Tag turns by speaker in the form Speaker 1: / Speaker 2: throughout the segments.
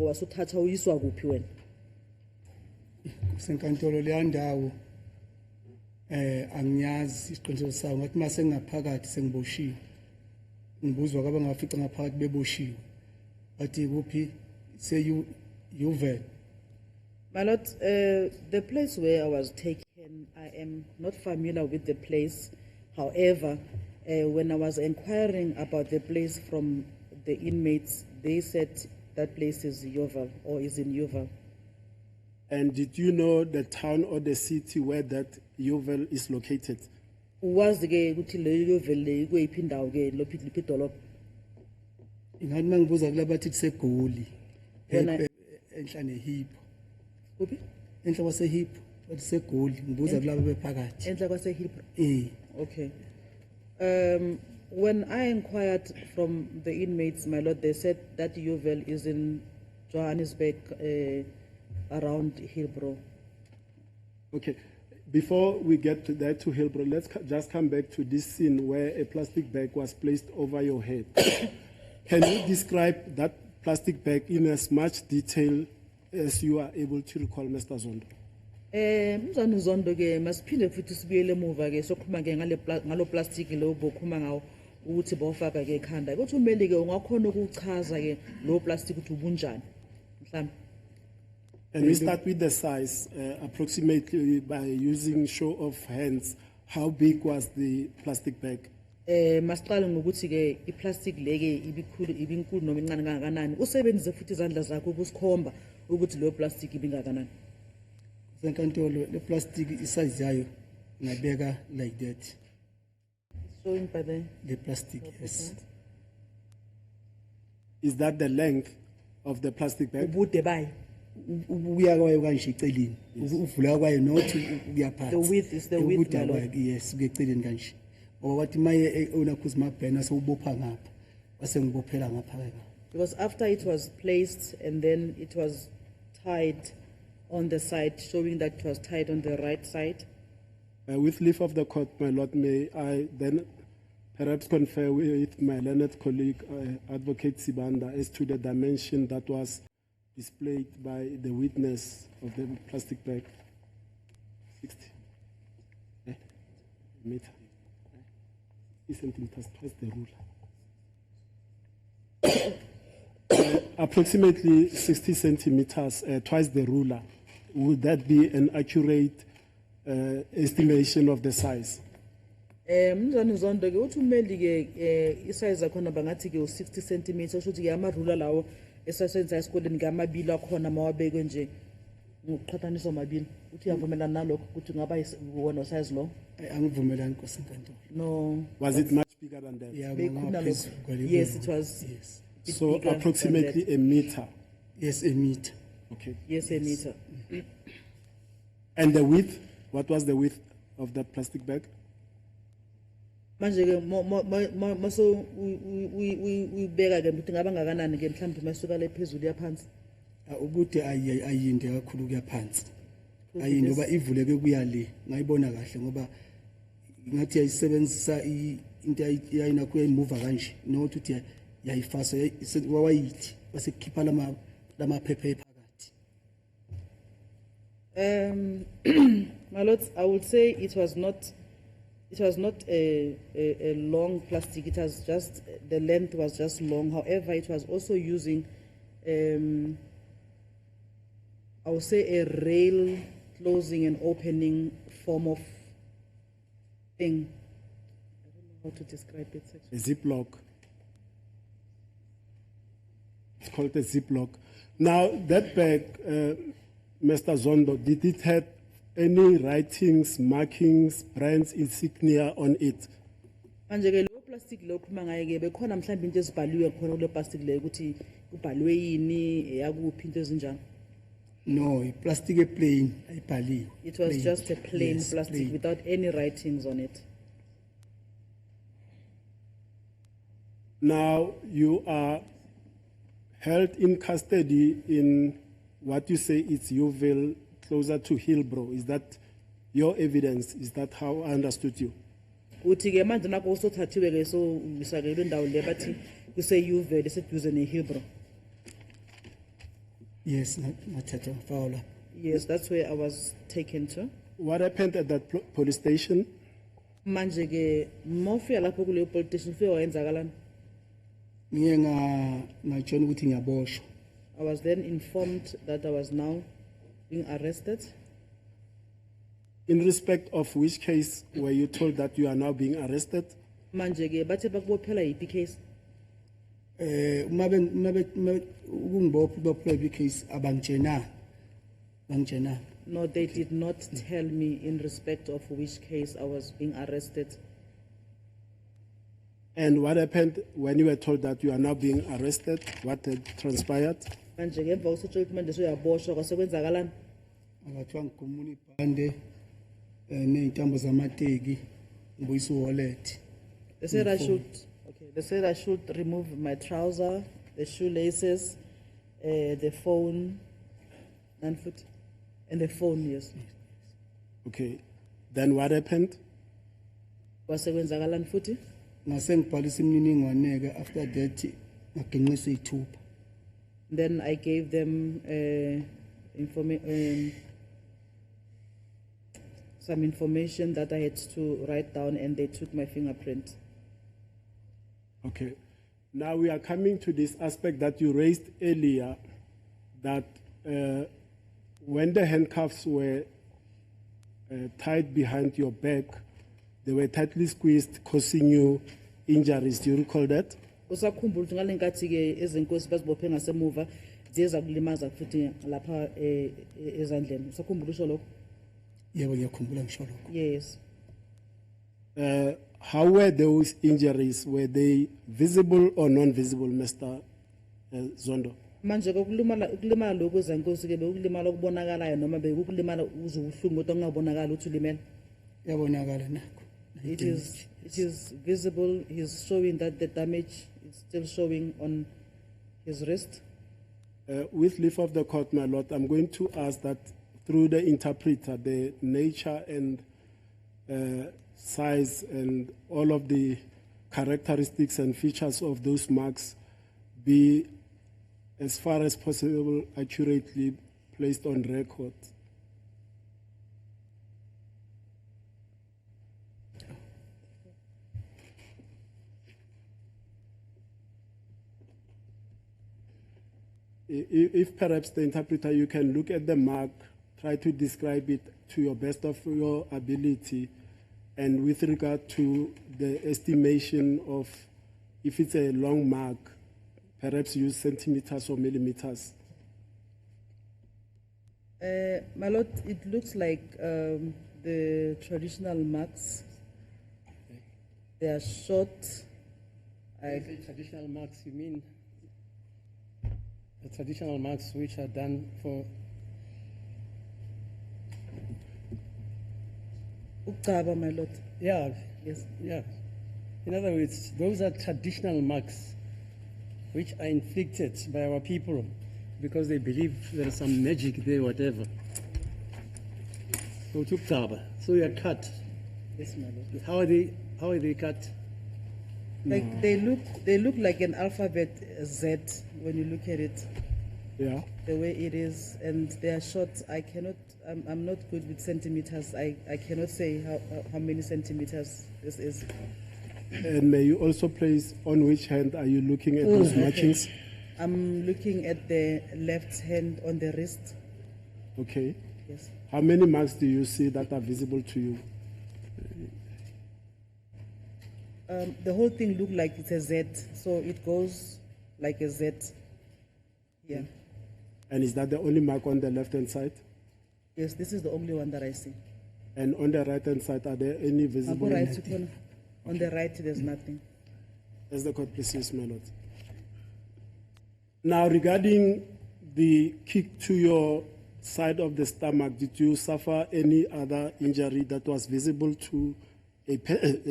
Speaker 1: wasuthatha uyiswa kuphi wena?
Speaker 2: Senkantolo leyandawo angiyazi isiqiniseko sawo ngathi mase ngaphakathi sengiboshiwe ngibuzwa kwabangafica ngaphakathi beboshiwe bathi kuphi Yuvel.
Speaker 1: My lord, the place where I was taken, I am not familiar with the place. However, when I was inquiring about the place from the inmates, they said that place is Yuval or is in Yuval.
Speaker 3: And did you know the town or the city where that Yuvel is located?
Speaker 1: Was the gay ukuthi le Yuval le kuyiphi indawo ke liphi idolobha?
Speaker 2: Ingathi mangibuza kula bathi kusegoli
Speaker 1: Wena-
Speaker 2: enhla neHippo
Speaker 1: Kuphi?
Speaker 2: enhla kwaseHippo bathi segoli ngibuza kulabo bephakathi
Speaker 1: Enhla kwase Hebrew.
Speaker 2: eh
Speaker 1: Okay. When I inquired from the inmates, my lord, they said that Yuval is in Johannesburg, around Hillbrow.
Speaker 3: Okay. Before we get to that to Hillbrow, let's just come back to this scene where a plastic bag was placed over your head. Can you describe that plastic bag in as much detail as you are able to recall, Mr. Zondo?
Speaker 1: Mzansi Zondo ke masiphinde futhi sibuyele emuva ke sokhuluma ke ngalo plastic lo bokhuluma ngawo ukuthi bawufaka ke ekhanda. Kuthi umeli ke ungakhona ukuchaza ke lo plastic ukuthi ubunjani mhlawumbe.
Speaker 3: And we start with the size, approximately by using show of hands. How big was the plastic bag?
Speaker 1: Masiqale ngokuthi ke iplastic leke ibinkulu noma incane kangakanani. Usebenzise futhi izandla zakho ukusikhomba ukuthi lo plastic ibingakanani.
Speaker 2: senkantolo le plastic isize yayo ngabeka like that
Speaker 1: Showing by the
Speaker 2: plastic yes
Speaker 3: Is that the length of the plastic bag?
Speaker 1: ubude bayo.
Speaker 2: ubuya kwayo kanje eceleni uvula kwayo not uyaphansi
Speaker 1: The width is the width, my lord.
Speaker 2: yes uyeceleni kanje ngoba wathi maye ona khuzima bhena sewubopha ngapha base ngibophela ngapha ke
Speaker 1: Because after it was placed and then it was tied on the side, showing that it was tied on the right side.
Speaker 3: With leave of the court, my lord, may I then perhaps confer with my learned colleague, Advocate Sibanda, as to the dimension that was displayed by the witness of the plastic bag. 60 meter. 60 centimeters, twice the ruler. Approximately 60 centimeters, twice the ruler. Would that be an accurate estimation of the size?
Speaker 1: Mzansi Zondo ke uthi umeli ke isize zakhona bangathi ke u60 cm shothi ke amarula lawo esasenza esikoleni ke amabili akhona mawabekwe nje ngokuqhathaniswa amabili uthi uyavumelana nalokho ukuthi ngaba wona size lo.
Speaker 2: angivumelani kwasenkantolo
Speaker 1: No.
Speaker 3: Was it much bigger than that?
Speaker 2: yeah
Speaker 1: Bekhulu Yes, it was.
Speaker 2: yes
Speaker 1: bit
Speaker 3: So
Speaker 1: bigger than
Speaker 3: approximately a meter.
Speaker 2: yes a meter
Speaker 3: Okay.
Speaker 1: Yes, a meter.
Speaker 3: And the width? What was the width of that plastic bag?
Speaker 1: Manje ke maso uyibeka ke ukuthi ngaba ngakanani ke mhlawumbe masuka le phezulu yaphansi.
Speaker 2: ubude ayinde kakhulu kuyaphansi ayinde ngoba ivuleke kuya le ngayibona kahle ngoba ngathi yayisebenzisa into yayina kuyimove kanje nokuthi uthi yayifasa wayithi basekhipha lamaphepha ephakathi.
Speaker 1: My lord, I would say it was not a long plastic. It was just the length was just long. However, it was also using I would say a rail closing and opening form of thing. I don't know how to describe it.
Speaker 3: A ziplock. It's called a ziplock. Now, that bag, Mr. Zondo, did it have any writings, markings, brands, insignia on it?
Speaker 1: Manje ke lo plastic lo khuluma ngaye ke bekhona mhlawumbe into ezibhaliwe khona kule plastic le ukuthi kubhalwe yini yakuphi into ezinjani.
Speaker 2: No, plastic plain ayibhaliwe.
Speaker 1: It was just a plain
Speaker 2: Yes,
Speaker 1: plastic
Speaker 2: plain.
Speaker 1: without any writings on it.
Speaker 3: Now, you are held in custody in what you say is Yeoville, closer to Hillbrow. Is that your evidence? Is that how I understood you?
Speaker 1: Uthi ke manje nakho usothathiwe ke so ubisakele indawo le bathi kuse Yuve leseduze neHebrew.
Speaker 2: yes ngathatha ngifaka lapho.
Speaker 1: Yes, that's where I was taken to.
Speaker 3: What happened at that police station?
Speaker 1: Manje ke mofika lapho kuleyo police station ufika wayenzakalani.
Speaker 2: Ngiye ngajona ukuthi ngiyaboshwa.
Speaker 1: I was then informed that I was now being arrested.
Speaker 3: In respect of which case were you told that you are now being arrested?
Speaker 1: Manje ke bathe bakubophela yiphi case?
Speaker 2: Uma ukungibopha bophela case abangitshena. Bangitshena.
Speaker 1: No, they did not tell me in respect of which case I was being arrested.
Speaker 3: And what happened when you were told that you are now being arrested? What had transpired?
Speaker 1: Manje ke emva kokuthi manje soyaboshwa kwasekwenzakalani?
Speaker 2: Abathiwa ngigumula ibhande nezintambo zamateki ngibuyisa wallet.
Speaker 1: They said I should, okay, they said I should remove my trouser, the shoelaces, the phone, and the phone, yes.
Speaker 3: Okay. Then what happened?
Speaker 1: Kwasekwenzakalani futhi?
Speaker 2: Ngase ngibhalisa imininingwane ke after that ngaginqisa izithupha.
Speaker 1: Then I gave them some information that I had to write down, and they took my fingerprint.
Speaker 3: Okay. Now we are coming to this aspect that you raised earlier, that when the handcuffs were tied behind your back, they were tightly squeezed, causing you injuries. Do you recall that?
Speaker 1: Usakhumbula ukuthi ngale nkathi ke ezenkosi bazibophe ngasemuva ziyeza kulimaza futhi lapha ezandleni. Usakhumbula usho lokho?
Speaker 2: Yebo ngiyakhumbula ngisho lokho.
Speaker 1: Yes.
Speaker 3: How were those injuries? Were they visible or non-visible, Mr. Zondo?
Speaker 1: Manje ukulimala lokho ezenkosi ke bekulimala okubonakalayo noma bekulimala uze uhlungu kodwa ungabonakala ukuthi ulimele.
Speaker 2: Yabonakala nakho.
Speaker 1: It is visible. He's showing that the damage is still showing on his wrist.
Speaker 3: With leave of the court, my lord, I'm going to ask that through the interpreter, the nature and size and all of the characteristics and features of those marks be, as far as possible, accurately placed on record. If perhaps the interpreter, you can look at the mark, try to describe it to your best of your ability, and with regard to the estimation of if it's a long mark, perhaps use centimeters or millimeters.
Speaker 1: My lord, it looks like the traditional marks. They are short.
Speaker 4: When you say traditional marks, you mean the traditional marks which are done for
Speaker 1: Ukaba, my lord.
Speaker 4: yeah,
Speaker 1: Yes.
Speaker 4: yeah. In other words, those are traditional marks which are inflicted by our people because they believe there is some magic there, whatever. So tukaba. So you are cut.
Speaker 1: Yes, my lord.
Speaker 4: How are they cut?
Speaker 1: Like they look like an alphabet Z when you look at it,
Speaker 3: Yeah.
Speaker 1: the way it is, and they are short. I'm not good with centimeters. I cannot say how many centimeters this is.
Speaker 3: And may you also place on which hand are you looking at those markings?
Speaker 1: I'm looking at the left hand on the wrist.
Speaker 3: Okay.
Speaker 1: Yes.
Speaker 3: How many marks do you see that are visible to you?
Speaker 1: The whole thing looked like it's a Z, so it goes like a Z. Yeah.
Speaker 3: And is that the only mark on the left-hand side?
Speaker 1: Yes, this is the only one that I see.
Speaker 3: And on the right-hand side, are there any
Speaker 1: I'll
Speaker 3: visible?
Speaker 1: go right to corner. On the right, there's nothing.
Speaker 3: As the court pleases, my lord. Now, regarding the kick to your side of the stomach, did you suffer any other injury that was visible to a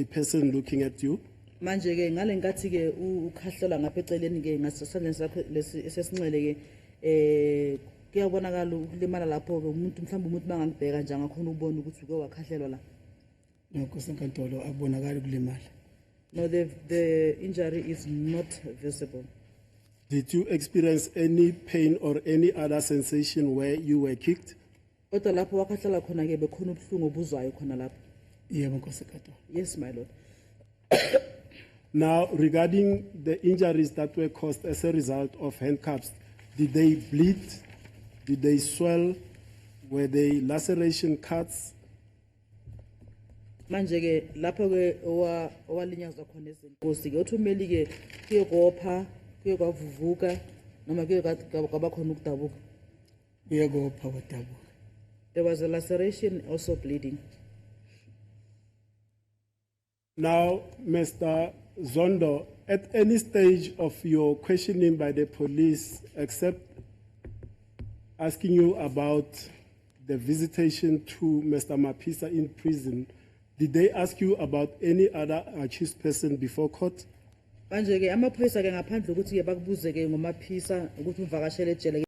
Speaker 3: person looking at you?
Speaker 1: Manje ke ngale nkathi ke ukhahlela ngapha eceleni ke ngasesandleni sakhe lesesinxele ke kuyabonakala ukulimala lapho ke umuntu mhlawumbe umuntu bangangibheka nje ngakhona ubona ukuthi uke wakhahlelwa la.
Speaker 2: Nokho senkantolo akubonakala ukulimala.
Speaker 1: No, the injury is not visible.
Speaker 3: Did you experience any pain or any other sensation where you were kicked?
Speaker 1: Kodwa lapho wakhahlala khona ke bekhona ubuhlungu obuzwayo khona lapho.
Speaker 2: yebo nkosikato.
Speaker 1: Yes, my lord.
Speaker 3: Now, regarding the injuries that were caused as a result of handcuffs, did they bleed? Did they swell? Were they laceration cuts?
Speaker 1: Manje ke lapho ke owalinyazwa khona izinkosi ke uthumeli ke kuye kopha kuye kwavuvuka noma kuye kwaba khona ukudabuka.
Speaker 2: Uyakopha kwadabuka.
Speaker 1: There was a laceration, also bleeding.
Speaker 3: Now, Mr. Zondo, at any stage of your questioning by the police, except asking you about the visitation to Mr. Mapisa in prison, did they ask you about any other accused person before court?
Speaker 1: Manje ke amaphoyisa ke ngaphandle ukuthi ke bakubuze ke ngomaphisa ukuthi uvakashele ejele